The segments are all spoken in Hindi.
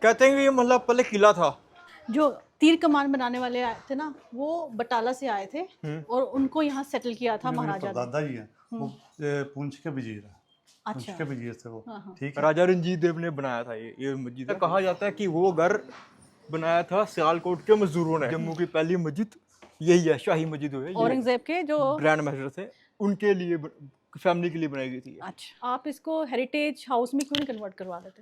कहते हैं कि ये मतलब पहले किला था। जो तीर कमान बनाने वाले आए थे ना, वो बटाला से आए थे और उनको यहाँ सेटल किया था मेरे महाराजा ने। दादा जी हैं वो पुंछ के वजीर है। पुंछ अच्छा। के वजीर थे वो। हाँ, हाँ। ठीक है। राजा रंजीत देव ने बनाया था ये मस्जिद। कहा जाता है कि वो घर बनाया था सियालकोट के मजदूरों ने। जम्मू की पहली मस्जिद यही है, शाही मस्जिद है। औरंगजेब के जो ग्रैंड मास्टर थे उनके लिए, फैमिली के लिए बनाई गई थी ये। अच्छा, आप इसको हेरिटेज हाउस में क्यों नहीं कन्वर्ट करवा देते?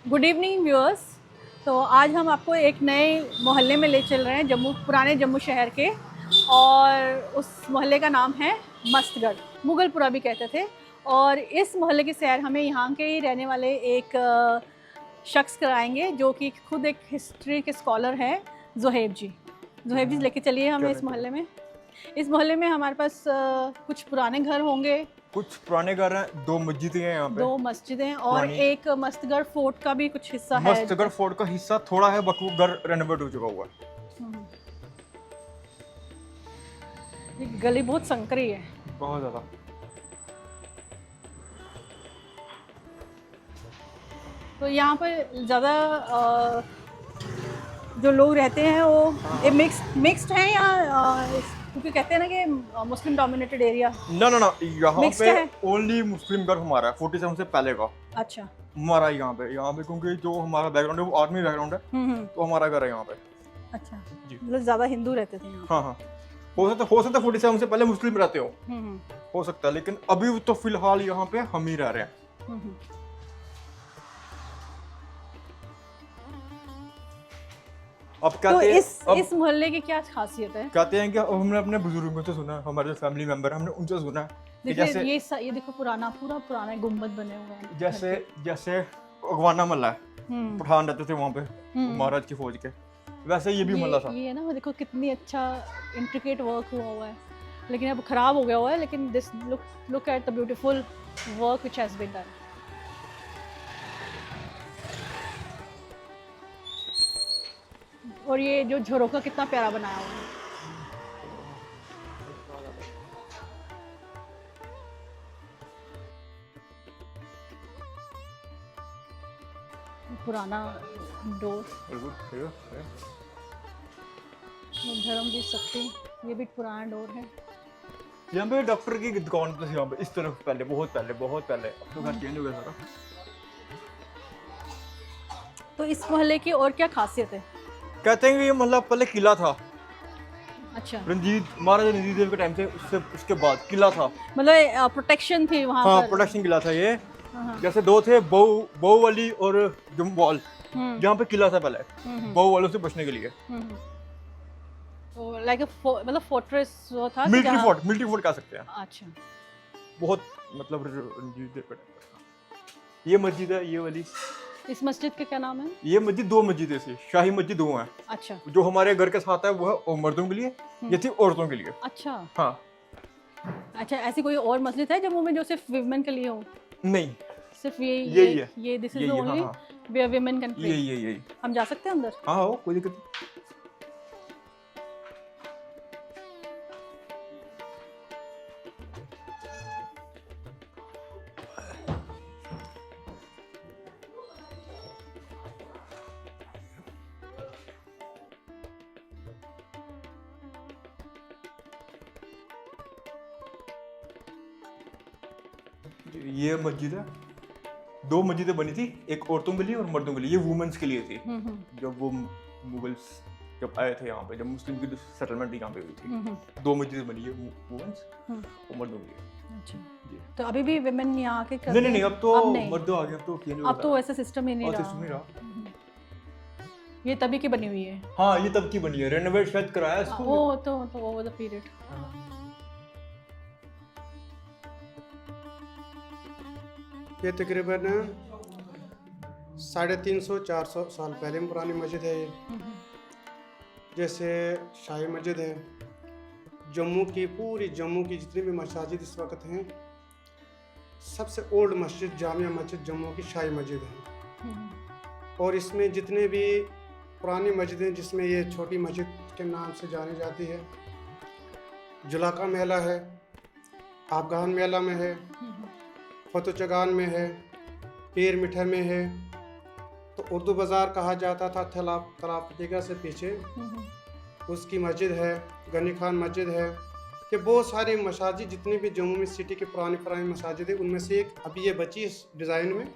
Good evening viewers. तो आज हम आपको एक नए मोहल्ले में ले चल रहे हैं, पुराने जम्मू शहर के, और उस मोहल्ले का नाम है मस्तगढ़, मुगलपुरा भी कहते थे। और इस मोहल्ले की सैर हमें यहाँ के ही रहने वाले एक शख्स कराएंगे, जो कि खुद एक हिस्ट्री के स्कॉलर हैं, ज़ुहैब जी। ज़ुहैब जी लेके चलिए हमें इस मोहल्ले में। इस मोहल्ले में हमारे पास कुछ पुराने घर होंगे, कुछ पुराने घर हैं, 2 मस्जिदें हैं यहाँ पे, 2 मस्जिदें और एक मस्तगढ़ फोर्ट का भी कुछ हिस्सा है। मस्तगढ़ फोर्ट का हिस्सा थोड़ा है, बाकी वो घर रेनोवेट हो चुका हुआ है। ये गली बहुत संकरी है, बहुत ज़्यादा। तो यहाँ पर ज़्यादा जो लोग रहते हैं वो ये मिक्स्ड हैं या क्योंकि कहते हैं ना कि मुस्लिम डोमिनेटेड एरिया। ना यहाँ Mixed पे है? ओनली मुस्लिम घर हमारा है, 47 से पहले का अच्छा। हमारा यहाँ पे क्योंकि जो हमारा बैकग्राउंड है वो आर्मी बैकग्राउंड है, तो हमारा घर है यहाँ पे। अच्छा जी। मतलब ज़्यादा हिंदू रहते थे यहाँ। हाँ, हो सकता है 47 से पहले मुस्लिम रहते हो सकता है, लेकिन अभी तो फिलहाल यहाँ पे हम ही रह रहे हैं। अब तो कहते हैं इस मोहल्ले की क्या खासियत है? कहते हैं कि हमने अपने बुजुर्गों से सुना, हमारे जो फैमिली मेंबर हैं हमने उनसे सुना कि देखिए ये देखो पूरा पुराना गुंबद बने हुए हैं। जैसे अगवाना मल्ला है, पठान रहते थे वहाँ पे महाराज की फौज के, वैसे ये भी मल्ला था। ये ना देखो कितनी अच्छा इंट्रिकेट वर्क हुआ है, लेकिन अब खराब हो गया हुआ है। लेकिन this look at the beautiful work which has been done. और ये जो झरोखा कितना प्यारा बनाया हुआ है। पुराना डोर, धर्मवीर शक्ति, ये भी पुराना डोर है। यहाँ पे डॉक्टर की दुकान थी यहाँ पे, इस तरफ पहले, बहुत पहले। अब तो घर चेंज हो गया सारा। तो इस मोहल्ले की और क्या खासियत है? कहते हैं कि ये मतलब पहले किला था। अच्छा। महाराजा रंजीत देव के टाइम से, उसके बाद किला था, मतलब प्रोटेक्शन थी वहाँ हाँ, पर। प्रोटेक्शन किला था ये। जैसे 2 थे, बाहुबली और जम्वाल, जहाँ पे किला था पहले, बाहुबलों से बचने के लिए। तो लाइक मतलब फोर्ट्रेस वो था, मिलिट्री फोर्ट कह सकते हैं। अच्छा। बहुत मतलब रंजीत देव के टाइम का। ये मस्जिद है, ये वाली। इस मस्जिद का क्या नाम है? ये मस्जिद 2 मस्जिदें थी, शाही मस्जिद 2 हैं। अच्छा। जो हमारे घर के साथ है वो है मर्दों के लिए, ये थी औरतों के लिए। अच्छा। हाँ। अच्छा, ऐसी कोई और मस्जिद है जम्मू में जो सिर्फ विमेन के लिए हो? नहीं, सिर्फ यही है। ये दिस इज यही है, ओनली हाँ, वेयर विमेन कैन प्रे। यही। हम जा सकते हैं अंदर? हाँ, हो, कोई दिक्कत नहीं। ये मस्जिद है, 2 मस्जिदें बनी थी, एक औरतों के लिए और मर्दों के लिए। ये वुमेन्स के लिए थी। जब वो मुगल्स जब आए थे यहाँ पे, जब मुस्लिम की सेटलमेंट यहाँ पे हुई थी, 2 मस्जिदें बनी है, वुमेन्स और मर्दों के लिए। अच्छा। तो अभी भी विमेन यहाँ आके करते नहीं, हैं? अब तो अब नहीं। मर्द आ गए, अब तो वैसा सिस्टम ही नहीं रहा। ये तभी की बनी हुई है। हाँ, ये तब की बनी है, रेनोवेट शायद कराया इसको। वो तो ओवर द पीरियड। ये तकरीबन 350-400 साल पहले में पुरानी मस्जिद है ये। जैसे शाही मस्जिद है, पूरी जम्मू की जितनी भी मसाजिद इस वक्त हैं, सबसे ओल्ड मस्जिद जामिया मस्जिद जम्मू की शाही मस्जिद है। और इसमें जितने भी पुरानी मस्जिदें, जिसमें ये छोटी मस्जिद के नाम से जानी जाती है, जुलाका मेला है, अफगान मेला में है, फतुचगान में है, पीर मिठा में है। तो उर्दू बाज़ार कहा जाता था तलाफतीगा से पीछे, उसकी मस्जिद है। गनी खान मस्जिद है। कि बहुत सारी मसाजिद जितनी भी जम्मू में सिटी के पुरानी मसाजिद है, उनमें से एक अभी ये बची इस डिज़ाइन में।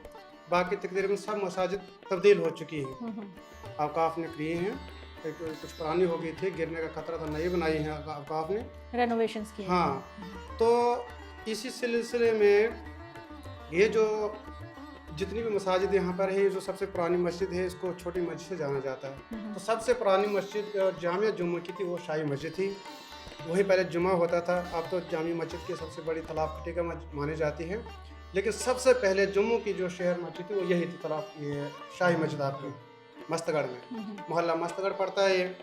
बाकी तकरीबन सब मसाजिद तब्दील हो चुकी हैं, औकाफ ने किए हैं। कुछ पुरानी हो गई थी, गिरने का खतरा था, नई बनाई हैं औकाफ ने, रेनोवेशंस किए। हाँ। तो इसी सिलसिले में ये जो जितनी भी मसाजिद यहाँ पर है, ये जो सबसे पुरानी मस्जिद है, इसको छोटी मस्जिद से जाना जाता है। तो सबसे पुरानी मस्जिद जामिया जुम्मा की थी, वो शाही मस्जिद थी। वहीं पहले जुमा होता था। अब तो जामिया मस्जिद की सबसे बड़ी तलाफतीगा मानी जाती है, लेकिन सबसे पहले जम्मू की जो शहर मस्जिद थी वो यही थी, ये शाही मस्जिद आपकी मस्तगढ़ में। मोहल्ला मस्तगढ़ पड़ता है। ये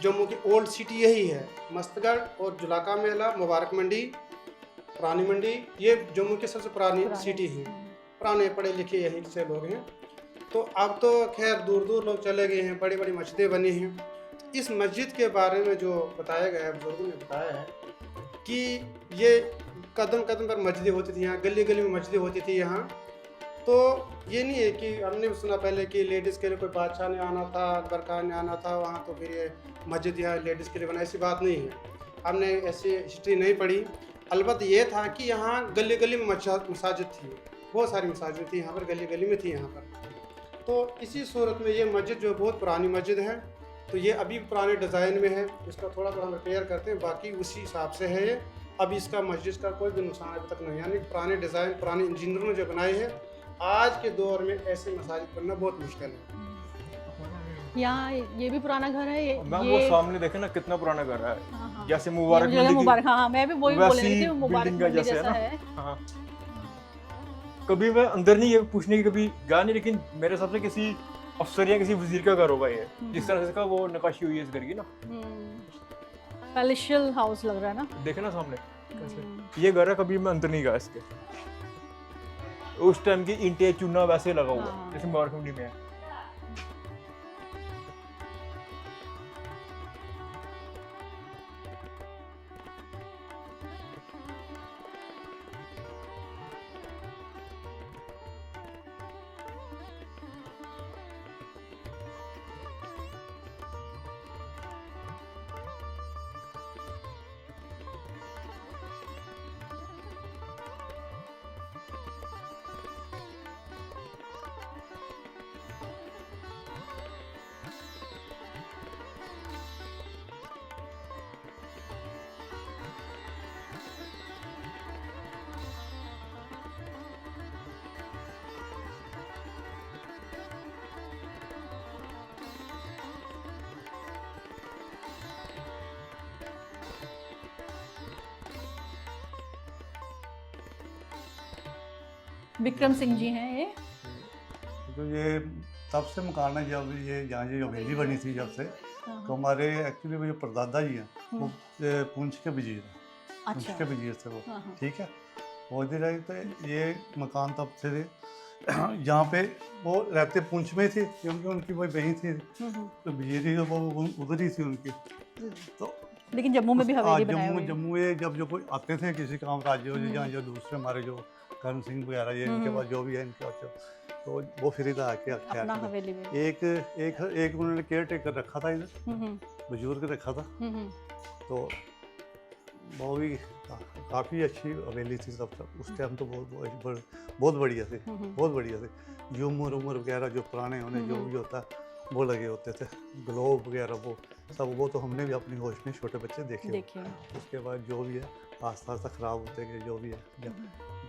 जम्मू की ओल्ड सिटी यही है, मस्तगढ़ और जुलाका मेला, मुबारक मंडी, पुरानी मंडी, ये जम्मू की सबसे पुरानी सिटी है। पुराने पढ़े लिखे यहीं से लोग हैं। तो अब तो खैर दूर दूर लोग चले गए हैं, बड़ी बड़ी मस्जिदें बनी हैं। इस मस्जिद के बारे में जो बताया गया है, बुजुर्गों ने बताया है कि ये कदम कदम पर मस्जिदें होती थी यहाँ, गली गली में मस्जिदें होती थी यहाँ। तो ये नहीं है कि हमने सुना पहले कि लेडीज़ के लिए कोई बादशाह ने आना था, अकबर खान ने आना था वहाँ, तो फिर ये मस्जिद यहाँ लेडीज़ के लिए बना, ऐसी बात नहीं है। हमने ऐसी हिस्ट्री नहीं पढ़ी। अलबत्त ये था कि यहाँ गली गली में मसाजिद थी, बहुत सारी मसाजिद थी यहाँ पर, गली गली में थी यहाँ पर। तो इसी सूरत में ये मस्जिद जो बहुत पुरानी मस्जिद है, तो ये अभी पुराने डिज़ाइन में है। इसका थोड़ा हम रिपेयर करते हैं, बाकी उसी हिसाब से है ये। अभी इसका मस्जिद का कोई भी नुकसान अभी तक नहीं, यानी पुराने डिज़ाइन पुराने इंजीनियरों ने जो बनाए हैं, आज के दौर में ऐसे मसाजिद बनना बहुत मुश्किल है। यहाँ ये भी पुराना घर है। ये वो सामने देखे ना कितना पुराना घर है, हाँ, जैसे मुबारक ये मंडी मुबारक, हाँ मैं भी वही बोल रही थी, मुबारक बिल्डिंग का मंडी जैसे है जैसा ना। है। हाँ। कभी मैं अंदर नहीं, ये पूछने की कभी गया नहीं, लेकिन मेरे हिसाब से किसी अफसर या किसी वजीर का घर होगा ये, जिस तरह से का वो नक्काशी हुई है इस घर की ना। पैलेशियल हाउस लग रहा है ना, देखे ना सामने कैसे ये घर है। कभी मैं अंदर नहीं गया इसके, उस टाइम की ईंटें चूना वैसे लगा हुआ हाँ। जैसे मुबारक मंडी में है। विक्रम सिंह जी हैं ये। तो ये तब से मकान है जब ये यहाँ ये हवेली बनी थी जब से। तो हमारे एक्चुअली वो जो परदादा जी हैं वो पूंछ के वजीर हैं। पूंछ के वजीर थे वो, ठीक है। वो इधर आई तो ये मकान तब से थे। यहाँ पे वो रहते पूंछ में थी क्योंकि उनकी वही बहन थी, तो वजीरी वो उधर ही थी उनकी। तो लेकिन जम्मू में भी हवेली बनाई हुई है। जम्मू में जब जो कोई आते थे किसी काम राज्यों या जो दूसरे हमारे जो करण सिंह वगैरह ये इनके पास जो भी है इनके पास, तो वो फिर इधर आके अपना हवेली में एक उन्होंने केयर टेकर रखा था इधर, बुजुर्ग रखा था। तो वो भी काफ़ी अच्छी हवेली थी तब तक, उस टाइम तो बहुत बढ़िया थी, बहुत बढ़िया थी। झूमर उमर वगैरह जो पुराने होने जो भी होता वो लगे होते थे, ग्लोब वगैरह वो सब, वो तो हमने भी अपनी होश में छोटे बच्चे देखे। उसके बाद जो भी है आस्ता आस्ता ख़राब होते गए जो भी है।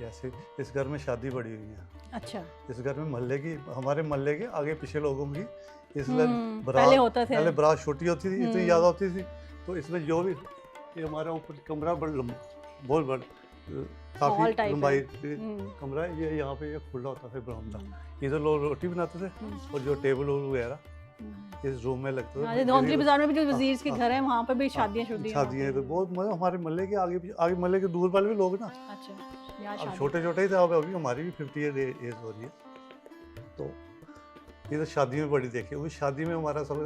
जैसे इस घर में शादी बड़ी हुई है। अच्छा। इस घर में मोहल्ले की, हमारे मोहल्ले के आगे पीछे लोगों की इसमें पहले बारात छोटी होती थी, इतनी ज़्यादा होती थी। तो इसमें जो भी ये हमारा ऊपर कमरा बहुत बड़ा काफ़ी लंबाई कमरा है, ये यहाँ पे खुला होता था बरामदा, इधर लोग रोटी बनाते थे और जो टेबल वगैरह इस रूम में लगता था। धौंतली बाजार में भी जो वजीर के घर है वहाँ पे भी शादियाँ तो बहुत मतलब हमारे मोहल्ले के आगे मोहल्ले के दूर वाले भी लोग ना। अच्छा। अब छोटे छोटे ही थे, अब अभी हमारी भी 50 एज हो रही है। तो ये तो शादी में बड़ी देखी, उस शादी में हमारा सब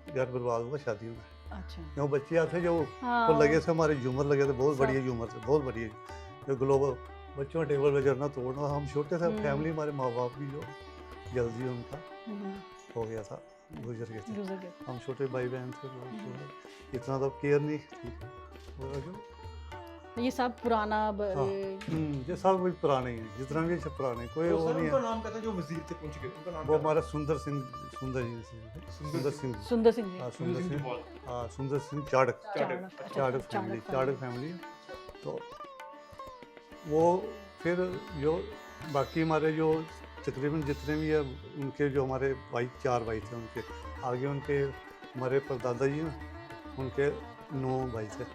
घर बर्बाद हुआ शादी में। अच्छा। क्यों बच्चे आते जो वो लगे थे हमारे झूमर लगे थे, बहुत बढ़िया झूमर थे, बहुत बढ़िया। जो ग्लोब बच्चों का टेबल वगैरह तोड़ना, हम छोटे थे, फैमिली हमारे माँ बाप भी जो जल्दी उनका हो गया था, गुजर गए थे। हम छोटे भाई बहन थे, तो इतना तो केयर नहीं थी। ये सब पुराना ये सब भी पुराने हैं, जितना भी सब पुराने, कोई वो नहीं है। उनका नाम क्या था जो वजीर थे पूंछ के, उनका नाम वो हमारा सुंदर सिंह जी, सुंदर सिंह जी, हाँ सुंदर सिंह चाड़क फैमिली। तो वो फिर जो बाकी हमारे जो तकरीबन जितने भी है उनके जो हमारे भाई 4 भाई थे, उनके आगे उनके हमारे परदादा जी ना, उनके 9 भाई थे।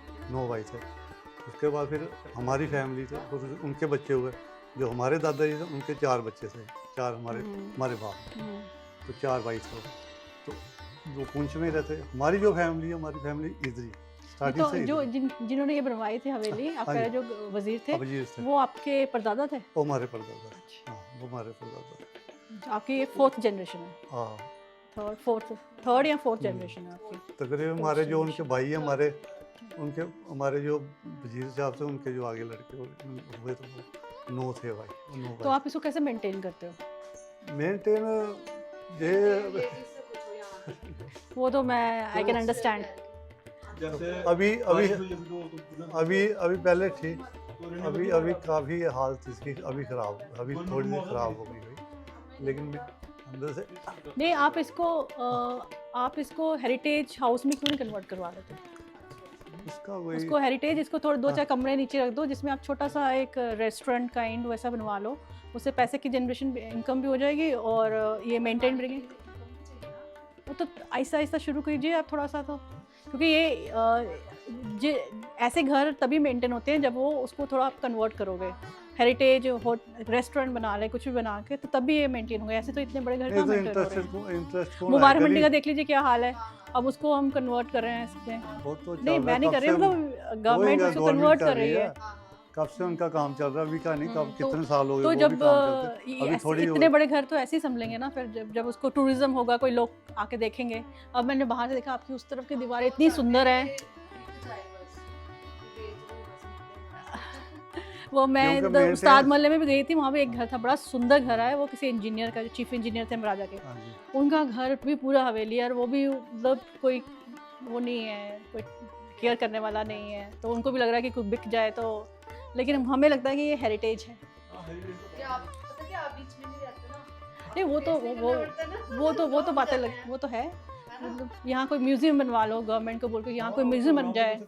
उसके बाद फिर हमारी फैमिली थे, फिर उनके बच्चे हुए, जो हमारे दादाजी थे उनके 4 बच्चे थे, 4 हमारे बाप, तो 4 भाई थे। तो वो पुंछ में रहते। हमारी जो फैमिली है, हमारी फैमिली इधर ही स्टार्टिंग से। जो जिन्होंने ये बनवाई थी हवेली, आपका जो वजीर थे, वो आपके परदादा थे? वो हमारे परदादा, हाँ वो हमारे परदादा। आपकी ये 4th जनरेशन है? हाँ, थर्ड या फोर्थ जनरेशन है आपकी। तकरीबन हमारे जो उनके भाई हैं, हमारे जो वजीर साहब थे, उनके जो आगे लड़के हुए तो 9 थे भाई। तो आप इसको कैसे मेंटेन करते हो? मेंटेन ये वो तो मैं आई कैन अंडरस्टैंड। अभी पहले ठीक, अभी काफ़ी हालत इसकी अभी ख़राब, अभी थोड़ी सी ख़राब हो गई, लेकिन अंदर से नहीं। आप इसको हेरिटेज हाउस में क्यों नहीं कन्वर्ट करवा देते? उसको हेरिटेज, इसको थोड़ा 2-4 कमरे नीचे रख दो, जिसमें आप छोटा सा एक रेस्टोरेंट काइंड वैसा बनवा लो। उससे पैसे की जनरेशन, इनकम भी हो जाएगी और ये मेंटेन भी रहेगी। वो तो आहिस्ता आहिस्ता शुरू कीजिए आप थोड़ा सा, तो क्योंकि ये ऐसे घर तभी मेंटेन होते हैं जब वो उसको थोड़ा आप कन्वर्ट करोगे, हेरिटेज रेस्टोरेंट बना ले, कुछ भी बना के, तो तभी ये मेंटेन होगा। ऐसे तो इतने बड़े घर कहाँ मेंटेन हो रहे हैं? मुबारक मंडी का देख लीजिए क्या हाल है, अब उसको हम कन्वर्ट कर रहे हैं इसमें। नहीं मैं नहीं कर रही, मतलब गवर्नमेंट उसको कन्वर्ट कर रही है। कब से उनका काम चल रहा है, अभी का नहीं, कब कितने साल हो गए। तो जब इतने बड़े घर तो ऐसे ही संभलेंगे ना, फिर जब उसको टूरिज्म होगा, कोई लोग आके देखेंगे। अब मैंने बाहर से देखा, आपकी उस तरफ की दीवारें इतनी सुंदर है। वो मैं उस्ताद मोहल्ले में भी गई थी, वहाँ पे एक घर था, बड़ा सुंदर घर है, वो किसी इंजीनियर का, चीफ इंजीनियर थे महाराजा के। उनका घर भी पूरा हवेली है, और वो भी मतलब कोई वो नहीं है, कोई केयर करने वाला नहीं है, तो उनको भी लग रहा है कि कुछ बिक जाए तो। लेकिन हमें लगता है कि ये हेरिटेज है। नहीं वो तो बातें वो तो है, मतलब यहाँ कोई म्यूजियम बनवा लो, गवर्नमेंट को बोल के यहाँ कोई म्यूजियम बन जाए।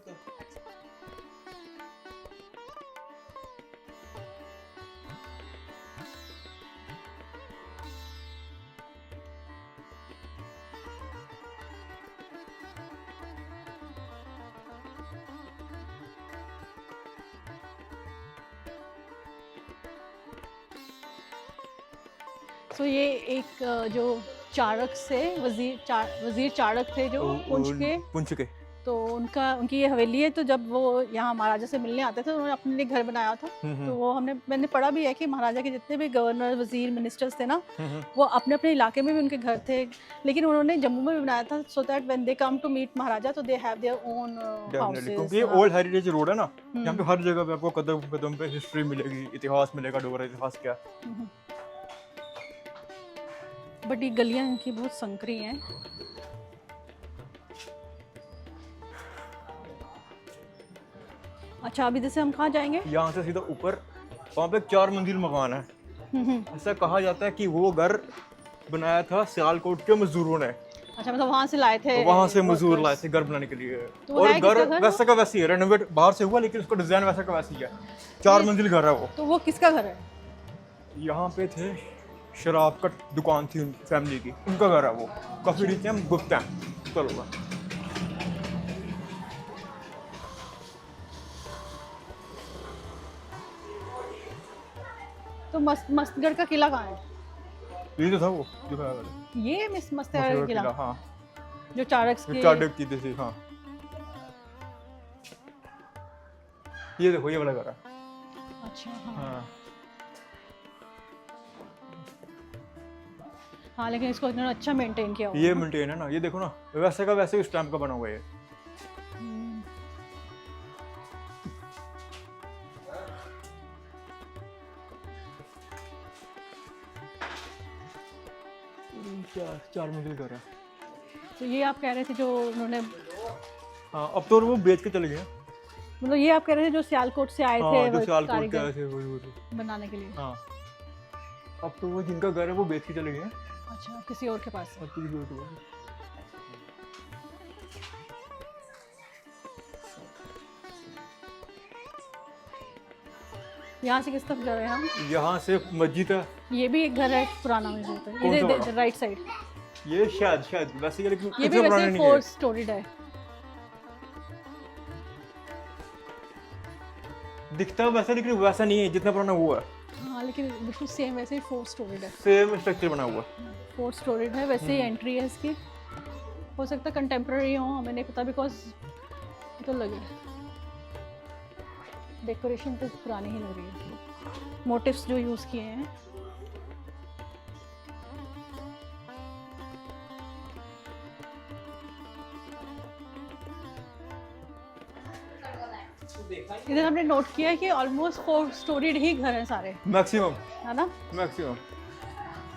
तो ये एक जो चाड़क से वजीर चाड़क थे जो पुंछ के, तो उनकी ये हवेली है। तो जब वो यहाँ महाराजा से मिलने आते थे, उन्होंने अपने लिए घर बनाया था। तो वो मैंने पढ़ा भी है कि महाराजा के जितने भी गवर्नर, वजीर, मिनिस्टर्स थे ना, वो अपने अपने इलाके में भी उनके घर थे, लेकिन उन्होंने जम्मू में भी बनाया था, so that when they come to meet Maharaja तो they have their own houses. क्योंकि ये ओल्ड हेरिटेज रोड है ना, यहाँ पे हर जगह पे आपको कदम पे हिस्ट्री मिलेगी, इतिहास मिलेगा, डोगरा इतिहास क्या। बट ये गलियां इनकी बहुत संकरी हैं। अच्छा, अभी जैसे हम कहाँ जाएंगे? यहाँ से सीधा ऊपर, वहाँ पे 4 मंजिल मकान है। ऐसा कहा जाता है कि वो घर बनाया था सियालकोट के मजदूरों ने। अच्छा, मतलब वहाँ से लाए थे? तो वहाँ से मजदूर लाए थे घर बनाने के लिए। तो और घर वैसा का वैसी है, रेनोवेट बाहर से हुआ, लेकिन उसका डिजाइन वैसा का वैसी है। 4 मंजिल घर है वो। तो वो किसका घर है? यहाँ पे थे, शराब का दुकान थी उनकी फैमिली की, उनका घर है वो। काफी रिच हैं, गुप्त हैं। चलो तो मस्तगढ़ का किला कहाँ है? ये तो था वो जो है, ये मस्तगढ़ का किला, हाँ, जो चाड़क की थी, हाँ। ये देखो, ये वाला घर है। अच्छा, हाँ, लेकिन इसको इतना अच्छा मेंटेन किया हुआ है। ये मेंटेन है ना, ये देखो ना, वैसे का वैसे उस टाइम का बना हुआ है। चार मंजिल घर है। तो ये आप कह रहे थे जो उन्होंने, हाँ अब तो वो बेच के चले गए। मतलब ये आप कह रहे थे जो सियालकोट से आए हाँ थे जो वो सियालकोट के कारीगर आए थे वही। बनाने के लिए। हाँ अब तो वो जिनका घर है वो बेच के चले गए। अच्छा, किसी और के पास। अब किसी और के पास। यहाँ से किस तरफ जा रहे हैं हम? यहाँ से मस्जिद है। ये भी एक घर है पुराना मस्जिद है, कौन सा इधर वाला? Right side. ये शायद वैसे ही, लेकिन ये भी इतना पुराना वैसे नहीं 4 है। स्टोरीड है। दिखता वैसा लेकिन वैसा नहीं है जितना पुराना वो है। हाँ लेकिन बिल्कुल सेम वैसे ही 4 स्टोरीड है। सेम स्ट्रक्चर बना हुआ है। 4 स्टोरीड है, वैसे ही एंट्री है इसकी। हो सकता है कंटेम्प्रेरी हो, हमें नहीं पता, बिकॉज तो लगे डेकोरेशन तो पुरानी ही लग रही है। मोटिव्स जो यूज़ किए हैं। इधर हमने नोट किया है कि ऑलमोस्ट 4 स्टोरीड ही घर हैं सारे, मैक्सिमम है ना? मैक्सिमम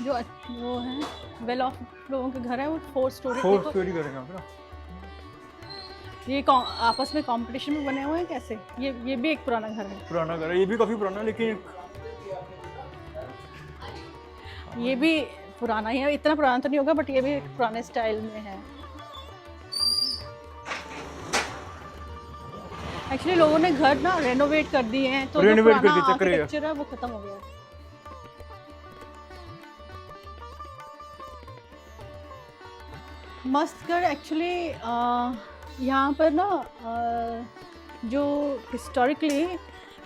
जो वो हैं वेल ऑफ लोगों के घर है वो 4 स्टोरी। 4 स्टोरी करेंगे यहाँ पे ना। ये आपस में कंपटीशन में बने हुए हैं कैसे? ये भी एक पुराना घर है। पुराना घर है, ये भी काफी पुराना, लेकिन ये भी पुराना ही है, इतना पुराना तो नहीं होगा बट ये भी एक पुराने स्टाइल में है। एक्चुअली लोगों ने घर ना रेनोवेट कर दिए हैं, तो जो रेनोवेट कर पुराना दिए, चक्कर ये है। आर्किटेक्चर है वो खत्म हो गया है। मस्तगढ़ एक्चुअली यहाँ पर ना जो हिस्टोरिकली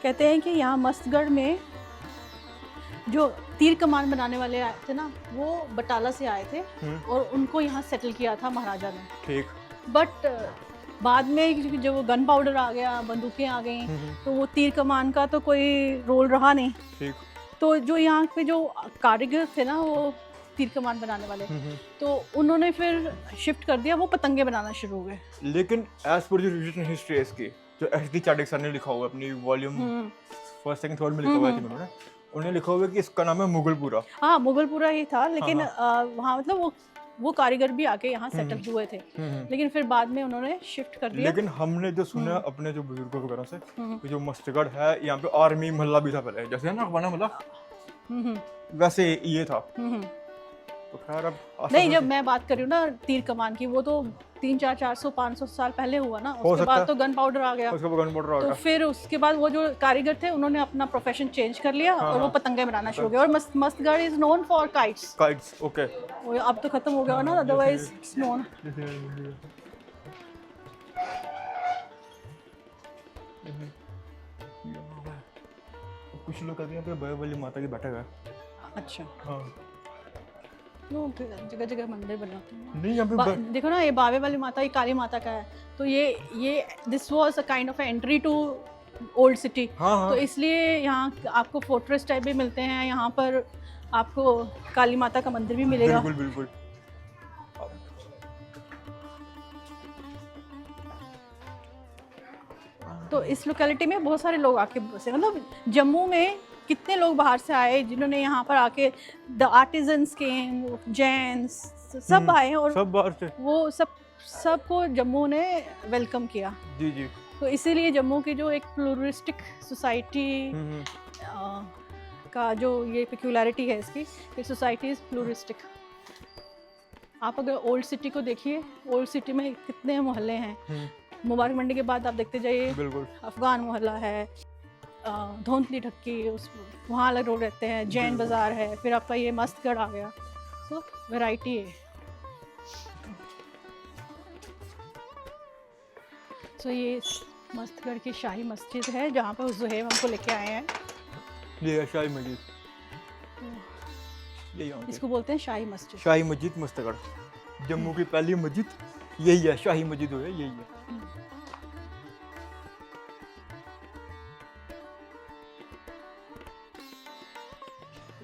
कहते हैं कि यहाँ मस्तगढ़ में जो तीर कमान बनाने वाले आए थे ना, वो बटाला से आए थे और उनको यहाँ सेटल किया था महाराजा ने। ठीक। बट बाद में जब वो गन पाउडर आ गया, बंदूकें आ गई, तो वो तीर कमान का तो कोई रोल रहा नहीं। ठीक। तो जो यहाँ पे जो कारीगर थे ना, वो तीर कमान बनाने वाले, तो उन्होंने फिर शिफ्ट कर दिया, वो पतंगे बनाना शुरू हो गए। लेकिन एज पर जो रिटन हिस्ट्री है इसकी, जो एच.डी. चार्टिक सर ने लिखा हुआ है अपनी वॉल्यूम फर्स्ट सेकंड थर्ड में लिखा हुआ है कि उन्होंने, उन्होंने लिखा हुआ है कि इसका नाम है मुगलपुरा। हाँ, मुगलपुरा ही था, लेकिन वहाँ मतलब वो कारीगर भी आके यहाँ सेटल हुए थे, लेकिन फिर बाद में उन्होंने शिफ्ट कर दिया। लेकिन हमने जो सुना अपने जो बुजुर्गों वगैरह से कि जो मस्तगढ़ है यहाँ पे आर्मी महल्ला भी था पहले, जैसे है ना बना मतलब वैसे ये था। तो खैर अब नहीं, जब मैं बात कर रही हूँ ना तीर कमान की, वो तो 300-400-500 साल पहले हुआ ना, हो उसके सकता बाद है। तो गन पाउडर आ गया, उसके बाद गन पाउडर आ तो गया। फिर उसके बाद वो जो कारीगर थे उन्होंने अपना प्रोफेशन चेंज कर लिया और वो पतंगे बनाना शुरू हो गया। और Mastgarh is known for kites. Kites, okay. वो अब तो खत्म हो गया ना, अदरवाइज इट्स नोन। कुछ लोग कहते हैं यहाँ पे बाहुबली माता की बैठक है। अच्छा, हाँ। जगह जगह मंदिर बनाते हैं। नहीं यहाँ पे देखो ना, ये बावे वाली माता, ये काली माता का है, तो ये this was a kind of entry to old city. हाँ। तो इसलिए यहाँ आपको फोर्ट्रेस टाइप भी मिलते हैं, यहाँ पर आपको काली माता का मंदिर भी मिलेगा। बिल्कुल बिल्कुल। तो इस लोकेलिटी में बहुत सारे लोग आके बसे, मतलब जम्मू में कितने लोग बाहर से आए जिन्होंने यहाँ पर आके, द आर्टिजन्स के, जैन्स सब आए हैं, और सब बाहर से वो सबको जम्मू ने वेलकम किया। जी जी। तो इसीलिए जम्मू की जो एक प्लूरिस्टिक सोसाइटी का जो ये पिक्यूलैरिटी है इसकी, ये सोसाइटी इज़ प्लूरिस्टिक। आप अगर ओल्ड सिटी को देखिए, ओल्ड सिटी में कितने मोहल्ले हैं। मुबारक मंडी के बाद आप देखते जाइए, बिल्कुल अफगान मोहल्ला है, धोंतली ढक्की, उस वहाँ अलग लोग रहते हैं, जैन बाज़ार है, फिर आपका ये मस्तगढ़ आ गया। सो वैरायटी है। सो ये मस्तगढ़ की शाही मस्जिद है जहाँ पर ज़ुहैब हमको लेके आए हैं। ये है शाही मस्जिद, ये यहाँ पे इसको बोलते हैं शाही मस्जिद। शाही मस्जिद मस्तगढ़, जम्मू की पहली मस्जिद यही है, शाही मस्जिद जो है यही है।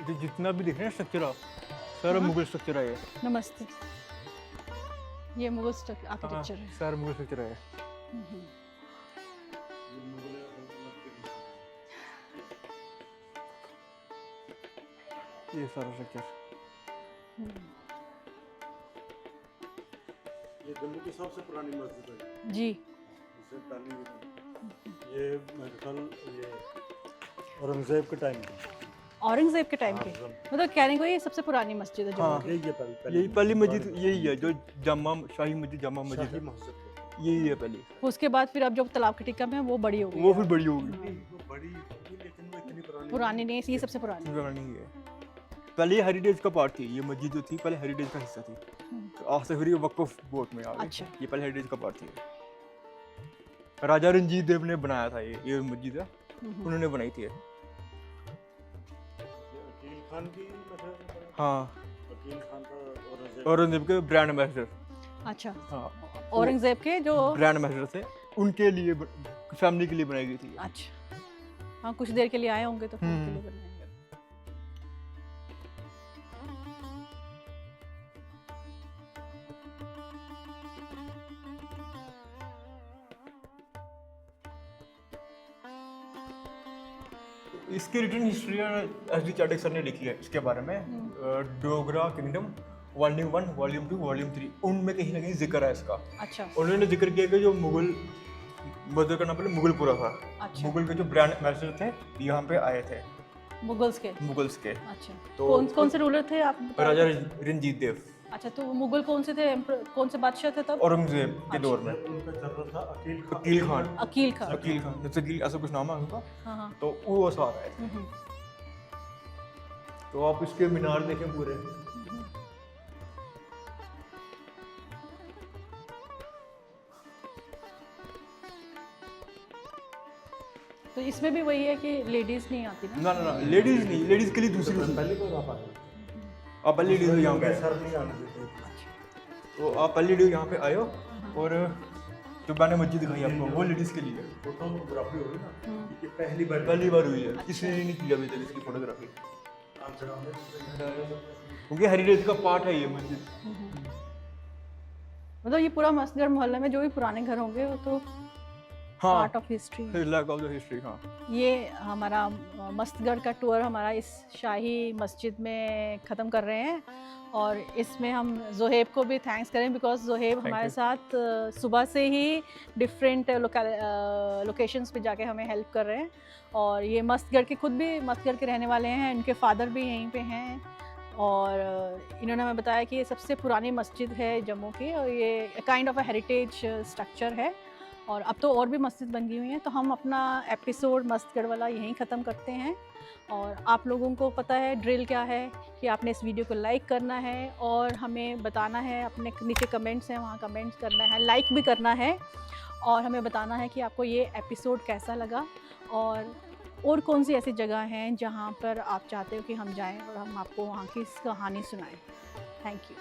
ये जितना भी दिख रहा है स्ट्रक्चर सारा मुगल स्ट्रक्चर है ये। नमस्ते। ये मुगल आर्किटेक्चर है। सारा मुगल स्ट्रक्चर है। ये सारा स्ट्रक्चर ये जम्मू की सबसे पुरानी मस्जिद है। जी। इससे पहले ये मेरे ख्याल ये औरंगजेब के टाइम की। औरंगजेब के टाइम के, हाँ, मतलब कहने को ये सबसे पुरानी मस्जिद है जम्मू हाँ, की। यही है पहली यही पहली मस्जिद यही है जो जामा शाही मस्जिद जामा मस्जिद शाही है, मस्जिद यही है पहली। उसके बाद फिर अब जो तालाब की टिक्का में है वो बड़ी हो गई वो है। फिर बड़ी होगी, वो बड़ी होगी लेकिन वो इतनी पुरानी पुरानी नहीं, ये सबसे पुरानी। पुरानी है। पहले ये हेरिटेज का पार्ट थी, ये मस्जिद जो थी पहले हेरिटेज का हिस्सा थी, तो आज से फिर ये वक्फ बोर्ड में आ गई। अच्छा। ये पहले हेरिटेज का पार्ट थी। राजा रंजीत देव ने बनाया था ये मस्जिद है, उन्होंने बनाई थी ये। अकील खान की मतलब हाँ, अकील खान का औरंगजेब के ब्रांड एम्बेसडर। अच्छा, हाँ, औरंगजेब के जो ब्रांड एम्बेसडर थे, उनके लिए फैमिली के लिए बनाई गई थी। अच्छा, हाँ कुछ देर के लिए आए होंगे तो फिर उनके लिए बनाएंगे। इसकी रिटर्न हिस्ट्री एस.डी. चाटक सर ने लिखी है इसके बारे में। Dogra kingdom volume 1, volume 2, volume 3, उनमें कहीं ना कहीं जिक्र है इसका। अच्छा। उन्होंने जिक्र किया कि जो मुगल मदर का नाम पहले मुगलपुरा था। अच्छा। मुगल के जो ब्रांड एम्बेसडर थे यहाँ पे आए थे, मुगल्स के। मुगल्स के। अच्छा, तो कौन से रूलर थे आप बता रहे राजा थे? रंजीत देव, अच्छा, तो मुगल कौन से थे, कौन से बादशाह थे तब? औरंगजेब के दौर में। उनका जनरल था अकील खान। अकील खान, अकील खान। अकील खान जैसे कि ऐसा कुछ नाम है उनका। हाँ हाँ। तो वो साथ आए थे। तो आप इसके मीनार देखें पूरे, तो इसमें भी वही है कि लेडीज नहीं आती ना? ना लेडीज नहीं, लेडीज के लिए दूसरी थी। पहली बार आप आए आप पहले लेडीज यहाँ पे आए, सर नहीं आने देते। तो आप पहले लेडीज यहाँ पे आयो, और जो मैंने मस्जिद दिखाई आपको वो लेडीज के लिए है। फोटोग्राफी होगी ना, ये पहली बार हुई है, किसी ने नहीं की अभी तक इसकी फोटोग्राफी, क्योंकि हेरिटेज का पार्ट है ये मस्जिद। मतलब ये पूरा मस्तगढ़ मोहल्ले में जो भी पुराने घर होंगे वो तो हाँ, part of history. Lack of the history. हाँ, ये हमारा मस्तगढ़ का टूर हमारा इस शाही मस्जिद में ख़त्म कर रहे हैं, और इसमें हम ज़ोहेब को भी थैंक्स करें, बिकॉज ज़ोहेब हमारे साथ सुबह से ही डिफरेंट लोकेशंस पे जाके हमें हेल्प कर रहे हैं। और ये मस्तगढ़ के खुद भी मस्तगढ़ के रहने वाले हैं, इनके फादर भी यहीं पे हैं, और इन्होंने हमें बताया कि ये सबसे पुरानी मस्जिद है जम्मू की, और ये kind of a heritage structure है, और अब तो और भी मस्जिद बन गई हुई हैं। तो हम अपना एपिसोड मस्तगढ़ वाला यहीं ख़त्म करते हैं, और आप लोगों को पता है ड्रिल क्या है कि आपने इस वीडियो को लाइक करना है और हमें बताना है, अपने नीचे कमेंट्स हैं वहाँ कमेंट्स करना है, लाइक भी करना है, और हमें बताना है कि आपको ये एपिसोड कैसा लगा, और कौन सी ऐसी जगह हैं जहाँ पर आप चाहते हो कि हम जाएं और हम आपको वहाँ की कहानी सुनाएं। Thank you.